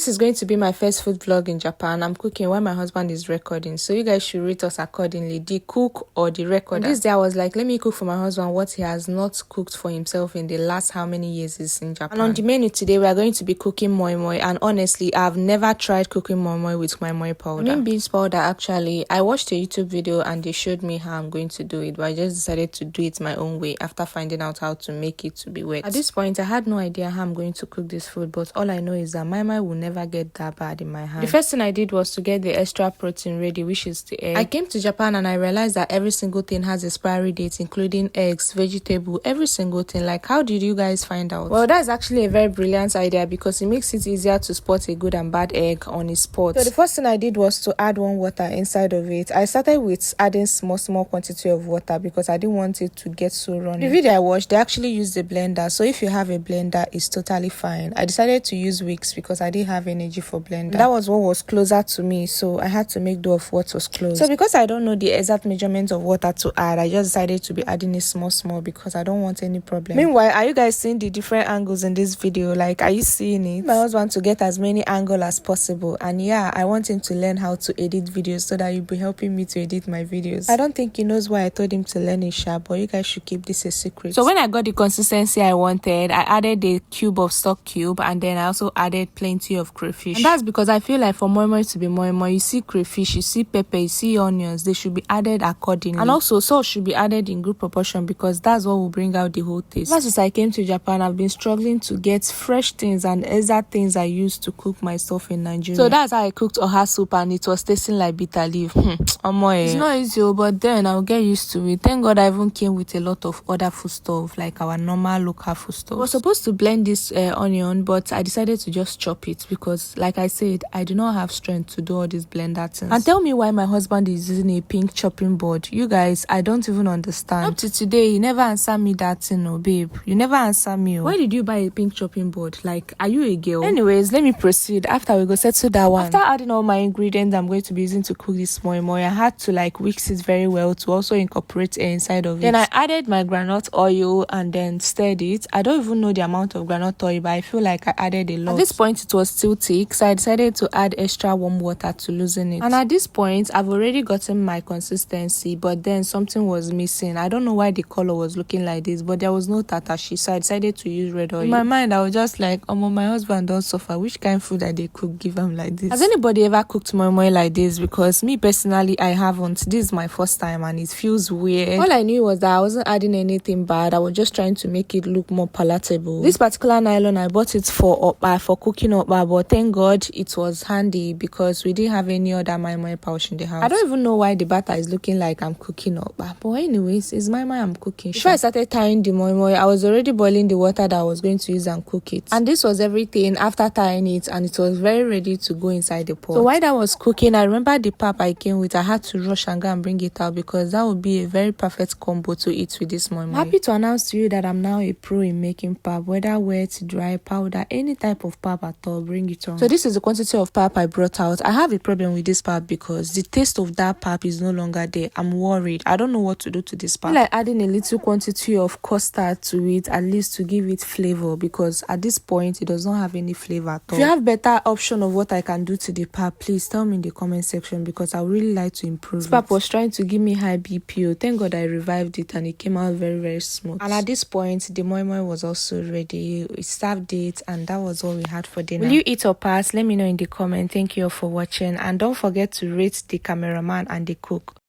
This is going to be my first food vlog in Japan. I'm cooking while my husband is recording, so you guys should rate us accordingly, the cook or the recorder. This day I was like, let me cook for my husband what he has not cooked for himself in the last how many years he's in Japan. And on the menu today we are going to be cooking moimoi, and honestly I've never tried cooking moimoi with moimoi powder. I mean beans powder. Actually, I watched a YouTube video and they showed me how I'm going to do it, but I just decided to do it my own way after finding out how to make it to be wet. At this point I had no idea how I'm going to cook this food, but all I know is that moimoi will never get that bad in my hand. The first thing I did was to get the extra protein ready, which is the egg. I came to Japan and I realized that every single thing has expiry dates, including eggs, vegetable, every single thing. Like, how did you guys find out? Well, that's actually a very brilliant idea because it makes it easier to spot a good and bad egg on its spot. So the first thing I did was to add warm water inside of it. I started with adding small quantity of water because I didn't want it to get so runny. The video I watched, they actually used the blender, so if you have a blender, it's totally fine. I decided to use wicks because I didn't have energy for blender. That was what was closer to me, so I had to make do of what was close. So because I don't know the exact measurement of water to add, I just decided to be adding it small because I don't want any problem. Meanwhile, are you guys seeing the different angles in this video? Like, are you seeing it? My husband to get as many angles as possible, and yeah, I want him to learn how to edit videos so that he'll be helping me to edit my videos. I don't think he knows why I told him to learn it sharp, but you guys should keep this a secret. So when I got the consistency I wanted, I added a cube of stock cube, and then I also added plenty of crayfish. And that's because I feel like for moimoi to be moimoi, you see crayfish, you see pepper, you see onions, they should be added accordingly. And also salt should be added in good proportion because that's what will bring out the whole taste. Ever since I came to Japan, I've been struggling to get fresh things and exact things I used to cook my stuff in Nigeria. So that's how I cooked oha soup, and it was tasting like bitter leaf. It's not easy, but then I'll get used to it. Thank God I even came with a lot of other food stuff, like our normal local food stuff. I was supposed to blend this onion, but I decided to just chop it because, like I said, I do not have strength to do all these blender things. And tell me why my husband is using a pink chopping board. You guys, I don't even understand. Up to today, he never answered me that thing, oh babe. You never answer me. Why did you buy a pink chopping board? Like, are you a girl? Anyways, let me proceed. After we go settle that one. After adding all my ingredients I'm going to be using to cook this moimoi, I had to like whisk it very well to also incorporate air inside of it. Then I added my groundnut oil and then stirred it. I don't even know the amount of groundnut oil, but I feel like I added a lot. At this point, it was still thick, so I decided to add extra warm water to loosen it. And at this point, I've already gotten my consistency, but then something was missing. I don't know why the color was looking like this, but there was no tatashi, so I decided to use red oil. In my mind, I was just like, oh, my husband don't suffer. Which kind of food that they cook give him like this? Has anybody ever cooked moimoi like this? Because me personally, I haven't. This is my first time and it feels weird. All I knew was that I wasn't adding anything bad. I was just trying to make it look more palatable. This particular nylon, I bought it for cooking okpa, but thank God it was handy because we didn't have any other moimoi pouch in the house. I don't even know why the batter is looking like I'm cooking okpa, but anyways, it's moimoi I'm cooking. Before I started tying the moimoi, I was already boiling the water that I was going to use and cook it. And this was everything after tying it, and it was very ready to go inside the pot. So while that was cooking, I remember the pap I came with. I had to rush and go and bring it out because that would be a very perfect combo to eat with this moimoi. I'm happy to announce to you that I'm now a pro in making pap, whether wet, dry, powder, any type of pap at all, bring it on. So this is the quantity of pap I brought out. I have a problem with this pap because the taste of that pap is no longer there. I'm worried. I don't know what to do to this pap. I feel like adding a little quantity of custard to it, at least to give it flavor, because at this point it does not have any flavor at all. If you have better option of what I can do to the pap, please tell me in the comment section because I would really like to improve. This pap was trying to give me high BP. Thank God I revived it and it came out very smooth. And at this point the moimoi was also ready. We served it and that was all we had for dinner. Will you eat or pass? Let me know in the comment. Thank you all for watching, and don't forget to rate the cameraman and the cook.